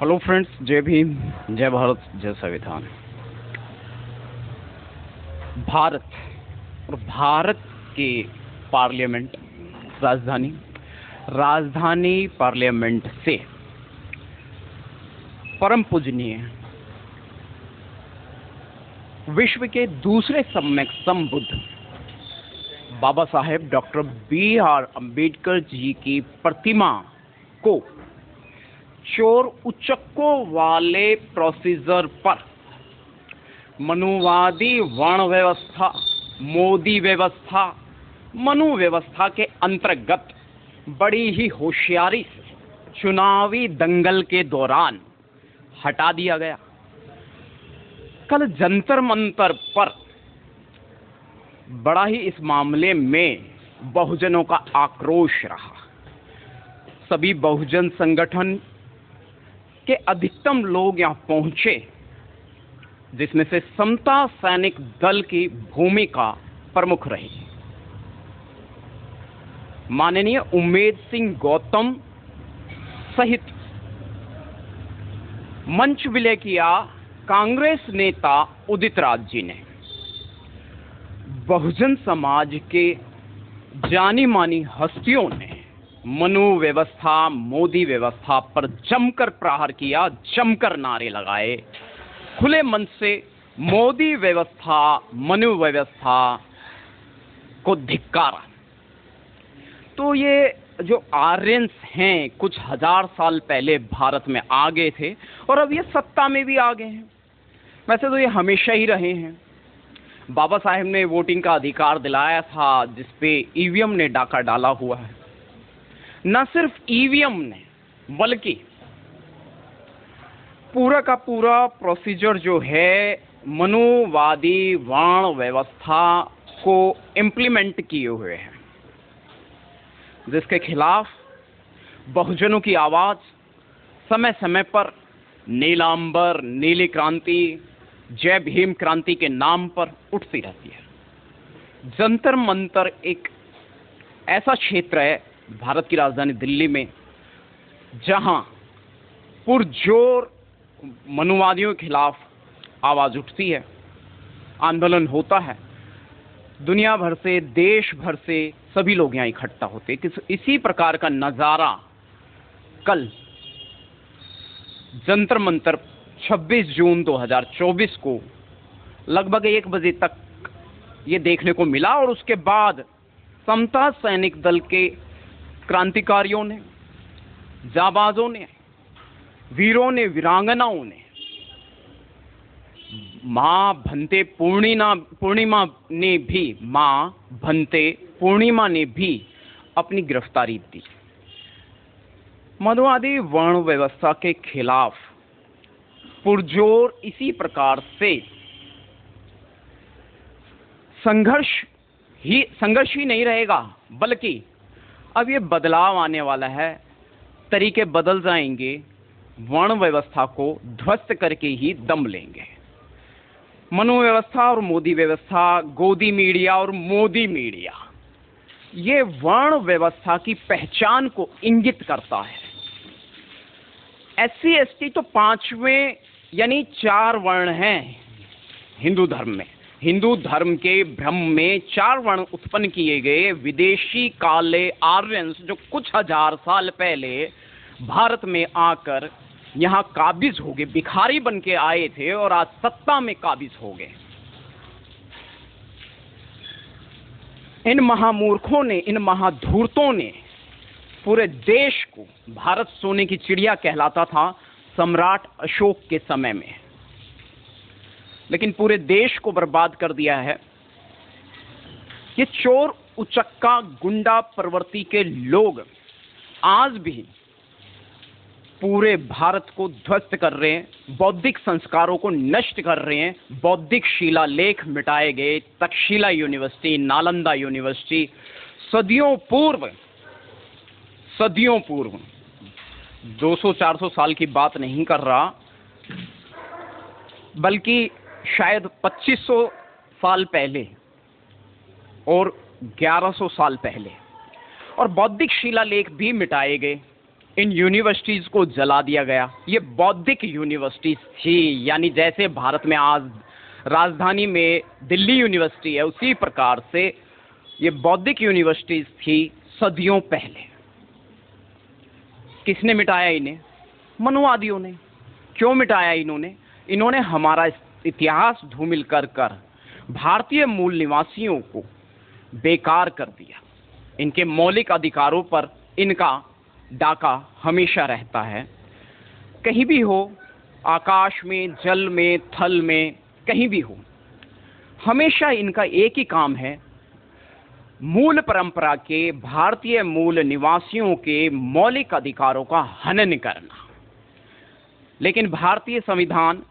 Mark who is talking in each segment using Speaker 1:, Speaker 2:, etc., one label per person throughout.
Speaker 1: Hello friends, जय भीम, जय भारत, जय संविधान। भारत और भारत के पार्लियामेंट राजधानी पार्लियामेंट से परम पूजनीय विश्व के दूसरे सम्यक संबुद्ध बाबा साहेब डॉक्टर B.R. अम्बेडकर जी की प्रतिमा को चोर उचक्कों वाले प्रोसीजर पर मनुवादी वर्ण व्यवस्था, मोदी व्यवस्था, मनु व्यवस्था के अंतर्गत बड़ी ही होशियारी से चुनावी दंगल के दौरान हटा दिया गया। कल जंतर मंतर पर बड़ा ही इस मामले में बहुजनों का आक्रोश रहा। सभी बहुजन संगठन के अधिकतम लोग यहां पहुंचे, जिसमें से समता सैनिक दल की भूमिका प्रमुख रही। माननीय उम्मेद सिंह गौतम सहित मंच विलय किया कांग्रेस नेता उदित राज जी ने। बहुजन समाज के जानी मानी हस्तियों ने मनु व्यवस्था, मोदी व्यवस्था पर जमकर प्रहार किया, जमकर नारे लगाए, खुले मन से मोदी व्यवस्था, मनु व्यवस्था को धिक्कारा। तो ये जो आर्यंस हैं कुछ हजार साल पहले भारत में आ गए थे और अब ये सत्ता में भी आ गए हैं। वैसे तो ये हमेशा ही रहे हैं। बाबा साहेब ने वोटिंग का अधिकार दिलाया था, जिसपे ईवीएम ने डाका डाला हुआ है। न सिर्फ ईवीएम ने, बल्कि पूरा का पूरा प्रोसीजर जो है मनुवादी वर्ण व्यवस्था को इम्प्लीमेंट किए हुए हैं, जिसके खिलाफ बहुजनों की आवाज समय समय पर नीलांबर, नीली क्रांति, जय भीम क्रांति के नाम पर उठती रहती है। जंतर मंतर एक ऐसा क्षेत्र है भारत की राजधानी दिल्ली में जहां पुरजोर मनुवादियों के खिलाफ आवाज उठती है, आंदोलन होता है। दुनिया भर से, देश भर से सभी लोग यहां इकट्ठा होते हैं। इसी प्रकार का नजारा कल जंतर मंतर 26 जून 2024 को लगभग 1 बजे तक ये देखने को मिला। और उसके बाद समता सैनिक दल के क्रांतिकारियों ने, जाबाजों ने, वीरों ने, वीरांगनाओं ने, मां भंते पूर्णिमा ने भी अपनी गिरफ्तारी दी। मनुवादी वर्ण व्यवस्था के खिलाफ पुरजोर इसी प्रकार से संघर्ष ही नहीं रहेगा, बल्कि अब ये बदलाव आने वाला है। तरीके बदल जाएंगे, वर्ण व्यवस्था को ध्वस्त करके ही दम लेंगे। मनु व्यवस्था और मोदी व्यवस्था, गोदी मीडिया और मोदी मीडिया, ये वर्ण व्यवस्था की पहचान को इंगित करता है। SC ST तो 5वें यानी 4 वर्ण हैं हिंदू धर्म में। हिंदू धर्म के भ्रम में 4 वर्ण उत्पन्न किए गए विदेशी काले आर्यंस, जो कुछ हजार साल पहले भारत में आकर यहां काबिज हो गए, भिखारी बन के आए थे और आज सत्ता में काबिज हो गए। इन महामूर्खों ने, इन महाधूर्तों ने पूरे देश को, भारत सोने की चिड़िया कहलाता था सम्राट अशोक के समय में, लेकिन पूरे देश को बर्बाद कर दिया है। ये चोर उचक्का गुंडा प्रवृत्ति के लोग आज भी पूरे भारत को ध्वस्त कर रहे हैं, बौद्धिक संस्कारों को नष्ट कर रहे हैं। बौद्धिक शिलालेख मिटाए गए। तक्षशिला यूनिवर्सिटी, नालंदा यूनिवर्सिटी सदियों पूर्व 200-400 साल की बात नहीं कर रहा, बल्कि शायद 2500 साल पहले और 1100 साल पहले, और बौद्धिक शिलालेख भी मिटाए गए। इन यूनिवर्सिटीज़ को जला दिया गया। ये बौद्धिक यूनिवर्सिटीज़ थी, यानी जैसे भारत में आज राजधानी में दिल्ली यूनिवर्सिटी है, उसी प्रकार से ये बौद्धिक यूनिवर्सिटीज़ थी सदियों पहले। किसने मिटाया इन्हें? मनुवादियों ने। क्यों मिटाया इन्होंने? इन्होंने हमारा इतिहास धूमिल कर कर भारतीय मूल निवासियों को बेकार कर दिया। इनके मौलिक अधिकारों पर इनका डाका हमेशा रहता है। कहीं भी हो, आकाश में, जल में, थल में, कहीं भी हो, हमेशा इनका एक ही काम है, मूल परंपरा के भारतीय मूल निवासियों के मौलिक अधिकारों का हनन करना। लेकिन भारतीय संविधान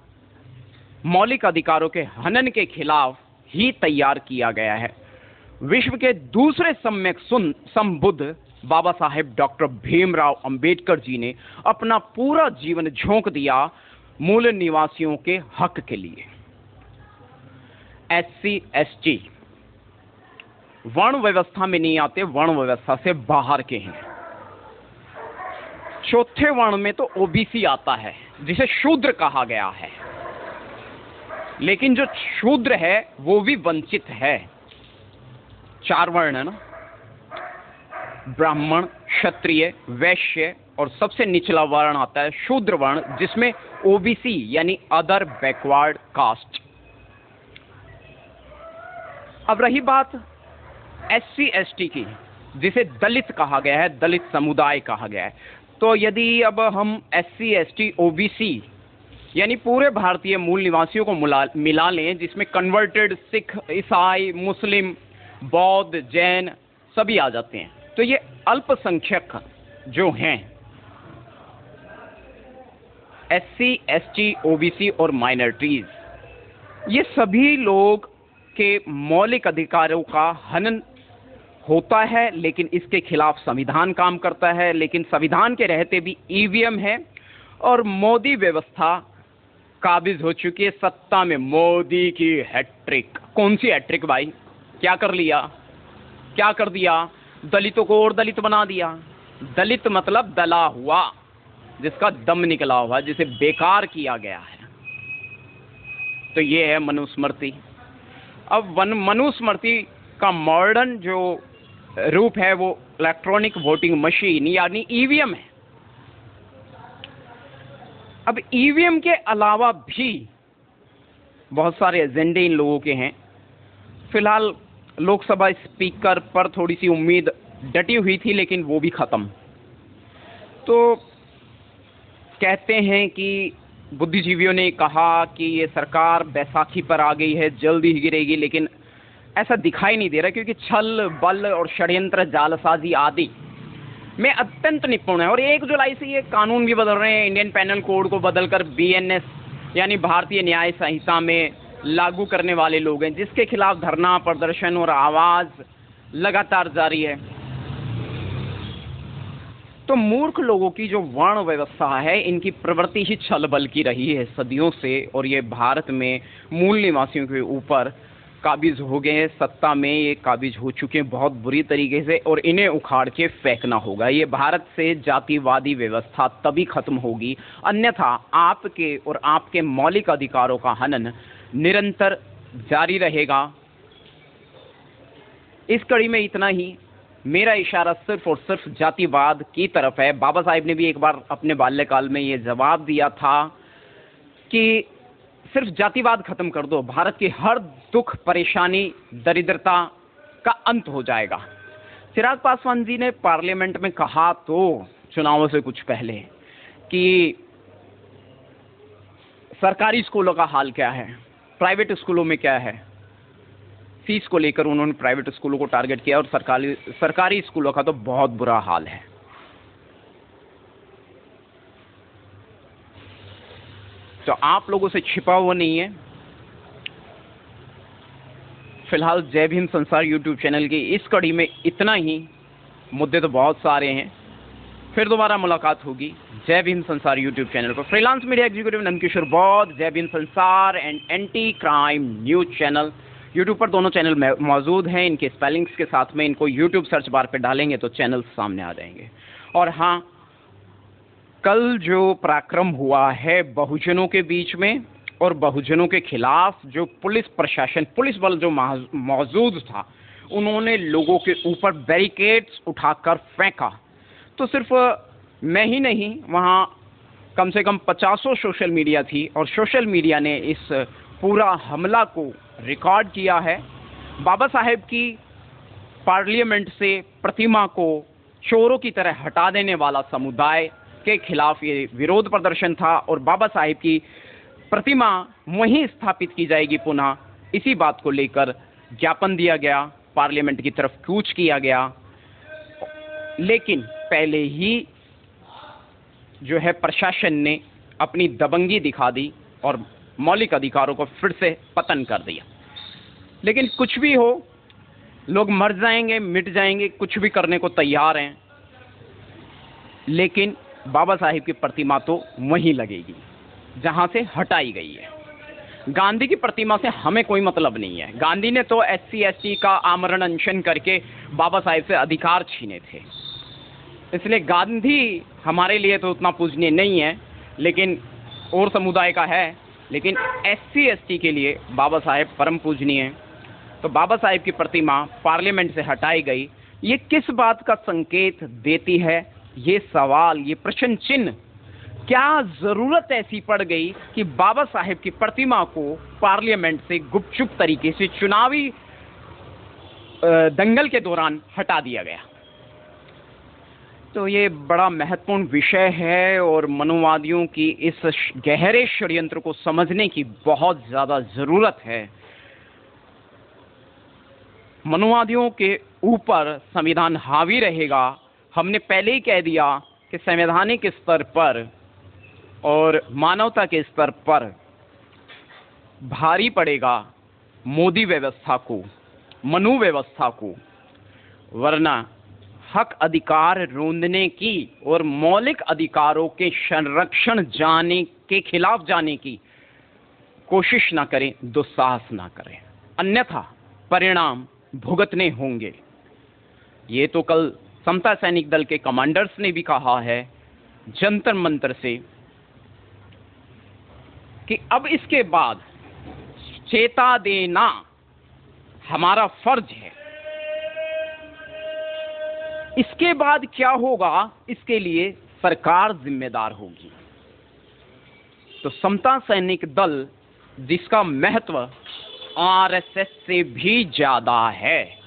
Speaker 1: मौलिक अधिकारों के हनन के खिलाफ ही तैयार किया गया है। विश्व के दूसरे सम्यक संबुद्ध बाबा साहेब डॉक्टर भीमराव अंबेडकर जी ने अपना पूरा जीवन झोंक दिया मूल निवासियों के हक के लिए। SC ST वर्ण व्यवस्था में नहीं आते, वर्ण व्यवस्था से बाहर के हैं। चौथे वर्ण में तो OBC आता है, जिसे शूद्र कहा गया है। लेकिन जो शूद्र है वो भी वंचित है। 4 वर्ण है ना, ब्राह्मण, क्षत्रिय, वैश्य और सबसे निचला वर्ण आता है शूद्र वर्ण, जिसमें OBC यानी अदर बैकवर्ड कास्ट। अब रही बात SC ST की, जिसे दलित कहा गया है, दलित समुदाय कहा गया है। तो यदि अब हम SC ST OBC यानी पूरे भारतीय मूल निवासियों को मिला लें, जिसमें कन्वर्टेड सिख, ईसाई, मुस्लिम, बौद्ध, जैन सभी आ जाते हैं, तो ये अल्पसंख्यक जो हैं SC ST OBC और माइनॉरिटीज, ये सभी लोग के मौलिक अधिकारों का हनन होता है। लेकिन इसके खिलाफ संविधान काम करता है। लेकिन संविधान के रहते भी EVM है और मोदी व्यवस्था काबिज हो चुकी है। सत्ता में मोदी की हैट्रिक। कौन सी हैट्रिक भाई? क्या कर लिया, क्या कर दिया? दलितों को और दलित बना दिया। दलित मतलब दला हुआ, जिसका दम निकला हुआ, जिसे बेकार किया गया है। तो ये है मनुस्मृति। अब मनुस्मृति का मॉडर्न जो रूप है वो इलेक्ट्रॉनिक वोटिंग मशीन यानी EVM है। अब EVM के अलावा भी बहुत सारे एजेंडे इन लोगों के हैं। फिलहाल लोकसभा स्पीकर पर थोड़ी सी उम्मीद डटी हुई थी, लेकिन वो भी खत्म। तो कहते हैं कि बुद्धिजीवियों ने कहा कि ये सरकार बैसाखी पर आ गई है, जल्दी ही गिरेगी, लेकिन ऐसा दिखाई नहीं दे रहा, क्योंकि छल बल और षड्यंत्र जालसाजी आदि में अत्यंत निपुण है। और 1 जुलाई से ये कानून भी बदल रहे हैं। इंडियन पैनल कोड को बदलकर BNS यानी भारतीय न्याय संहिता में लागू करने वाले लोग हैं, जिसके खिलाफ धरना, प्रदर्शन और आवाज लगातार जारी है। तो मूर्ख लोगों की जो वर्ण व्यवस्था है, इनकी प्रवृत्ति ही छल बल की रही है सदियों से, और ये भारत में मूल निवासियों के ऊपर काबिज हो गए हैं। सत्ता में ये काबिज हो चुके हैं बहुत बुरी तरीके से, और इन्हें उखाड़ के फेंकना होगा। ये भारत से जातिवादी व्यवस्था तभी खत्म होगी, अन्यथा आपके और आपके मौलिक अधिकारों का हनन निरंतर जारी रहेगा। इस कड़ी में इतना ही। मेरा इशारा सिर्फ और सिर्फ जातिवाद की तरफ है। बाबा साहिब ने भी एक बार अपने बाल्यकाल में ये जवाब दिया था कि सिर्फ जातिवाद खत्म कर दो, भारत की हर दुख, परेशानी, दरिद्रता का अंत हो जाएगा। चिराग पासवान जी ने पार्लियामेंट में कहा तो चुनावों से कुछ पहले कि सरकारी स्कूलों का हाल क्या है, प्राइवेट स्कूलों में क्या है। फीस को लेकर उन्होंने प्राइवेट स्कूलों को टारगेट किया, और सरकारी स्कूलों का तो बहुत बुरा हाल है। तो आप लोगों से छिपा हुआ नहीं है। फिलहाल जय भीम संसार यूट्यूब चैनल की इस कड़ी में इतना ही। मुद्दे तो बहुत सारे हैं, फिर दोबारा मुलाकात होगी जय भीम संसार यूट्यूब चैनल पर। फ्रीलांस मीडिया एग्जीक्यूटिव नंदकिशोर बौद्ध, जय भीम संसार and anti crime news channel YouTube पर दोनों चैनल मौजूद हैं। इनके स्पेलिंग्स के साथ में इनको यूट्यूब सर्च बार पे डालेंगे तो चैनल सामने आ जाएंगे। और हाँ, कल जो पराक्रम हुआ है बहुजनों के बीच में और बहुजनों के खिलाफ, जो पुलिस प्रशासन, पुलिस बल जो मौजूद था, उन्होंने लोगों के ऊपर बैरिकेड्स उठाकर फेंका। तो सिर्फ मैं ही नहीं, वहाँ कम से कम 50 सोशल मीडिया थी और सोशल मीडिया ने इस पूरा हमला को रिकॉर्ड किया है। बाबा साहेब की पार्लियामेंट से प्रतिमा को चोरों की तरह हटा देने वाला समुदाय के खिलाफ ये विरोध प्रदर्शन था और बाबा साहेब की प्रतिमा वहीं स्थापित की जाएगी पुनः, इसी बात को लेकर ज्ञापन दिया गया, पार्लियामेंट की तरफ कूच किया गया। लेकिन पहले ही जो है प्रशासन ने अपनी दबंगी दिखा दी और मौलिक अधिकारों को फिर से पतन कर दिया। लेकिन कुछ भी हो, लोग मर जाएंगे, मिट जाएंगे, कुछ भी करने को तैयार हैं, लेकिन बाबा साहिब की प्रतिमा तो वहीं लगेगी जहां से हटाई गई है। गांधी की प्रतिमा से हमें कोई मतलब नहीं है। गांधी ने तो SC ST का आमरण अनशन करके बाबा साहिब से अधिकार छीने थे, इसलिए गांधी हमारे लिए तो उतना पूजनीय नहीं है, लेकिन और समुदाय का है। लेकिन SC ST के लिए बाबा साहेब परम पूजनीय हैं। तो बाबा साहेब की प्रतिमा पार्लियामेंट से हटाई गई, ये किस बात का संकेत देती है? ये सवाल, ये प्रश्न चिन्ह, क्या ज़रूरत ऐसी पड़ गई कि बाबा साहेब की प्रतिमा को पार्लियामेंट से गुपचुप तरीके से चुनावी दंगल के दौरान हटा दिया गया? तो ये बड़ा महत्वपूर्ण विषय है और मनुवादियों की इस गहरे षड्यंत्र को समझने की बहुत ज़्यादा ज़रूरत है। मनुवादियों के ऊपर संविधान हावी रहेगा। हमने पहले ही कह दिया कि संवैधानिक स्तर पर और मानवता के स्तर पर भारी पड़ेगा मोदी व्यवस्था को, मनु व्यवस्था को, वरना हक अधिकार रोंदने की और मौलिक अधिकारों के संरक्षण जाने के खिलाफ जाने की कोशिश ना करें, दुस्साहस ना करें, अन्यथा परिणाम भुगतने होंगे। ये तो कल समता सैनिक दल के कमांडर्स ने भी कहा है जंतर मंतर से कि अब इसके बाद चेता देना हमारा फर्ज है। इसके बाद क्या होगा, इसके लिए सरकार जिम्मेदार होगी। तो समता सैनिक दल, जिसका महत्व RSS से भी ज्यादा है,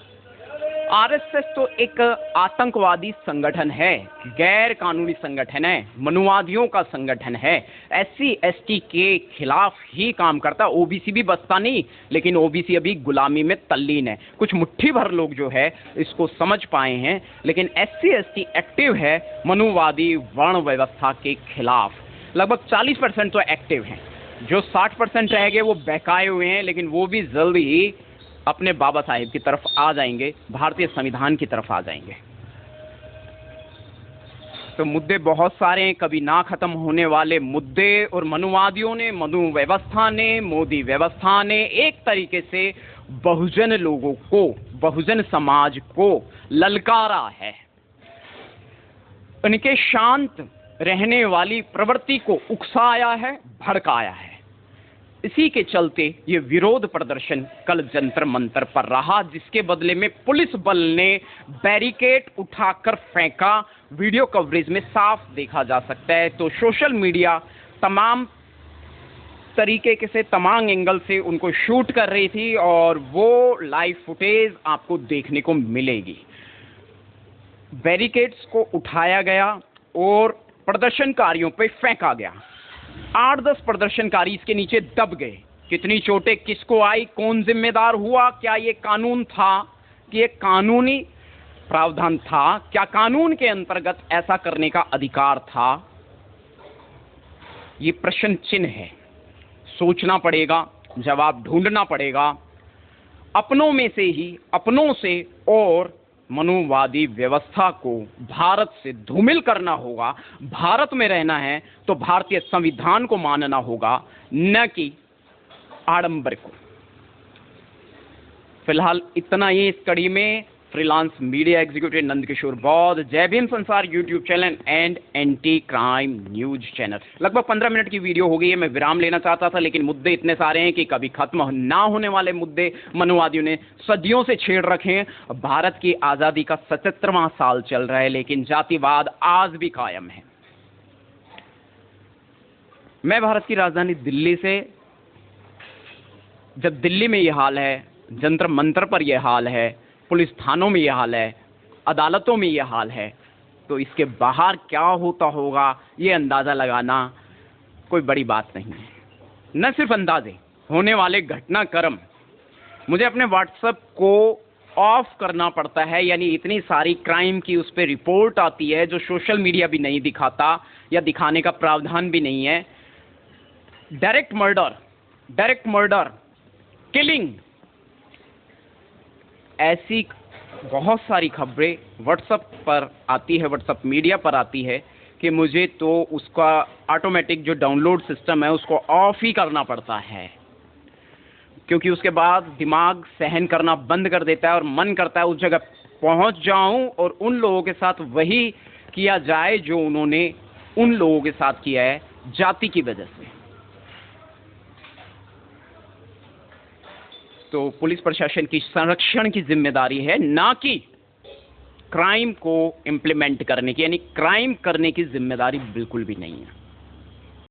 Speaker 1: RSS तो एक आतंकवादी संगठन है, गैर कानूनी संगठन है, मनुवादियों का संगठन है, SC ST के खिलाफ ही काम करता। OBC भी बसता नहीं, लेकिन OBC अभी गुलामी में तल्लीन है। कुछ मुट्ठी भर लोग जो है इसको समझ पाए हैं, लेकिन SC ST एक्टिव है मनुवादी वर्ण व्यवस्था के खिलाफ। लगभग 40% तो एक्टिव हैं, जो 60% रह गए वो बहकाए हुए हैं, लेकिन वो भी जल्द ही अपने बाबा साहेब की तरफ आ जाएंगे, भारतीय संविधान की तरफ आ जाएंगे। तो मुद्दे बहुत सारे हैं, कभी ना खत्म होने वाले मुद्दे, और मनुवादियों ने, मनु व्यवस्था ने, मोदी व्यवस्था ने एक तरीके से बहुजन लोगों को, बहुजन समाज को ललकारा है। उनके शांत रहने वाली प्रवृत्ति को उकसाया है, भड़काया है। इसी के चलते ये विरोध प्रदर्शन कल जंतर मंतर पर रहा, जिसके बदले में पुलिस बल ने बैरिकेड उठाकर फेंका। वीडियो कवरेज में साफ देखा जा सकता है। तो सोशल मीडिया तमाम तरीके से, तमाम एंगल से उनको शूट कर रही थी और वो लाइव फुटेज आपको देखने को मिलेगी। बैरिकेड्स को उठाया गया और प्रदर्शनकारियों पे फेंका गया। 8-10 प्रदर्शनकारी इसके नीचे दब गए। कितनी चोटें किसको आई, कौन जिम्मेदार हुआ, क्या ये कानून था कि ये कानूनी प्रावधान था, क्या कानून के अंतर्गत ऐसा करने का अधिकार था, ये प्रश्न चिन्ह है। सोचना पड़ेगा, जवाब ढूंढना पड़ेगा अपनों में से ही, अपनों से, और मनुवादी व्यवस्था को भारत से धूमिल करना होगा। भारत में रहना है तो भारतीय संविधान को मानना होगा, न कि आडंबर को। फिलहाल इतना ही इस कड़ी में। फ्रीलांस मीडिया एग्जीक्यूटिव नंदकिशोर बौद्ध, जय भीम संसार YouTube channel and anti crime news channel. लगभग 15 मिनट की वीडियो हो गई है। मैं विराम लेना चाहता था, लेकिन मुद्दे इतने सारे हैं कि कभी खत्म ना होने वाले मुद्दे मनुवादियों ने सदियों से छेड़ रखे हैं। भारत की आज़ादी का 77वां साल चल रहा है, लेकिन जातिवाद आज भी कायम है। मैं भारत की राजधानी दिल्ली से, जब दिल्ली में यह हाल है, जंतर मंतर पर यह हाल है, पुलिस थानों में यह हाल है, अदालतों में यह हाल है, तो इसके बाहर क्या होता होगा ये अंदाज़ा लगाना कोई बड़ी बात नहीं है। न सिर्फ अंदाजे, होने वाले घटनाक्रम मुझे अपने व्हाट्सएप को ऑफ करना पड़ता है, यानी इतनी सारी क्राइम की उस पर रिपोर्ट आती है जो सोशल मीडिया भी नहीं दिखाता या दिखाने का प्रावधान भी नहीं है। डायरेक्ट मर्डर, किलिंग, ऐसी बहुत सारी खबरें व्हाट्सएप पर आती है, व्हाट्सएप मीडिया पर आती है कि मुझे तो उसका ऑटोमेटिक जो डाउनलोड सिस्टम है उसको ऑफ ही करना पड़ता है, क्योंकि उसके बाद दिमाग सहन करना बंद कर देता है और मन करता है उस जगह पहुंच जाऊं और उन लोगों के साथ वही किया जाए जो उन्होंने उन लोगों के साथ किया है जाति की वजह से। तो पुलिस प्रशासन की संरक्षण की जिम्मेदारी है, ना कि क्राइम को इम्प्लीमेंट करने की, यानी क्राइम करने की जिम्मेदारी बिल्कुल भी नहीं है।